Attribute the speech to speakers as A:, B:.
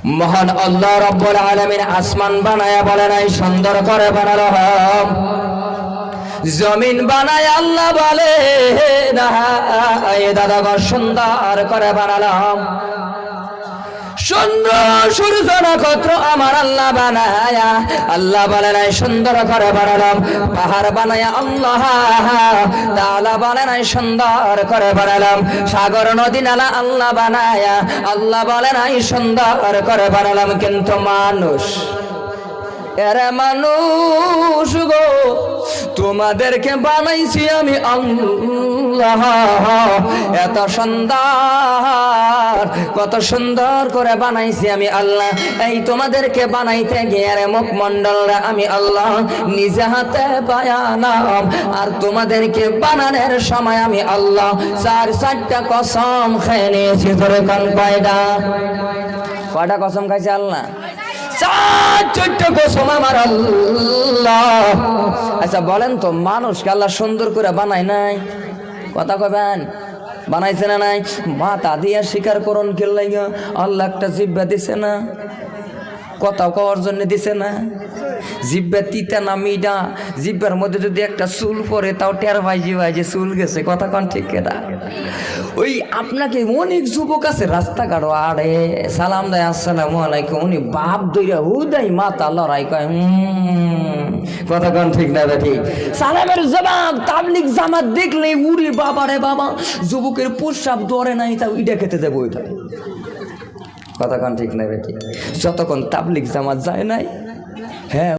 A: মহান আল্লাহ রাব্বুল আলামিন আসমান বানায়া বলে নাই সুন্দর করে বানালো, জমিন বানায় আল্লাহ বলে না দাদা ঘর সুন্দর করে বানালাম। সুন্দর সূর্য নক্ষত্র আমার আল্লাহ বানায়া, আল্লাহ বলে নাই সুন্দর করে বানালাম। পাহাড় বানায়া আল্লাহ তাআলা বলে নাই সুন্দর করে বানালাম। সাগর নদী নালা আল্লাহ বানায়া, আল্লাহ বলে নাই সুন্দর করে বানালাম। কিন্তু মানুষ, এরে মানুষ গো, তোমাদেরকে বানাইছি আমি আল্লাহ এত সুন্দর, কত সুন্দর করে বানাইছি আমি আল্লাহ। এই তোমাদেরকে বানাইতে গিয়ে রে মুখমণ্ডলরা আমি আল্লাহ নিজে হাতে বানালাম। আর তোমাদেরকে বানানোর সময় আমি আল্লাহ চারটা কসম খেয়ে নিয়েছি। ধরে কোন কয়টা কসম খাইছে আল্লাহ? চারটা কসম আমার আল্লাহ। আচ্ছা বলেন তো, মানুষকে আল্লাহ সুন্দর করে বানায় নাই? কথা কবেন, বানাইছে না নাই? মাথা দিয়ে স্বীকার করুন কে লাগা আল্লাহ একটা জিহ্বা দিছে না? কথা কওয়ার জন্য দিছে না? জিহ্বা তিতা না মিডা? জিহ্বার মধ্যে যদি একটা চুল পরে তাও টের ভাই যে চুল গেছে। কথা কন ঠিক কেনা? ওই আপনাকে অনেক যুবক আছে রাস্তাঘাট আরে সালাম দেয় আসসালামু আলাইকুম, উনি বাপ দইরা হুদাই মাথা লড়াই কয়। কথা কন ঠিক না? ঠিক সালামের জবাব তাবলিগ জামাত দেখলে উড়ি বাবারে বাবা, যুবকের প্রস্রাব ধরে নাই তাও ইটা খেতে যাবো ওইটা। কথা কন ঠিক না? ঠিক যতক্ষণ তাবলিগ জামাত যায় নাই, হ্যাঁ